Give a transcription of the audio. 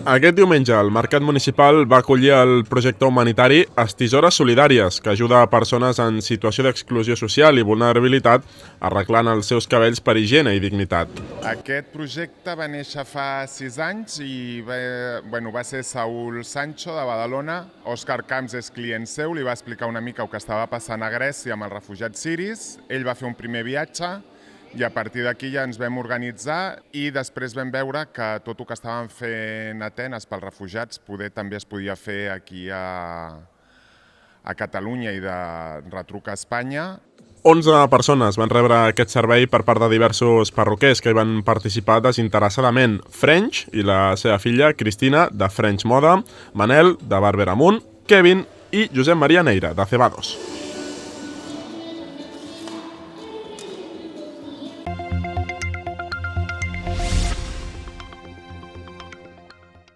Aquest diumenge el Mercat Municipal va acollir el projecte humanitari Estisores Solidàries, que ajuda a persones en situació d'exclusió social i vulnerabilitat arreglant els seus cabells per higiene i dignitat. Aquest projecte va néixer fa 6 anys i va ser Saúl Sancho de Badalona. Òscar Camps és client seu, li va explicar una mica el que estava passant a Grècia amb els refugiats siris. Ell va fer un primer viatge i a partir d'aquí ja ens vam organitzar i després vam veure que tot el que estàvem fent a Atenes pels refugiats també es podia fer aquí a Catalunya i de retruc a Espanya. 11 persones van rebre aquest servei per part de diversos perruquers que hi van participar desinteressadament. French i la seva filla Cristina, de French Moda, Manel, de Barber Amunt, Kevin i Josep Maria Neira, de Cebados.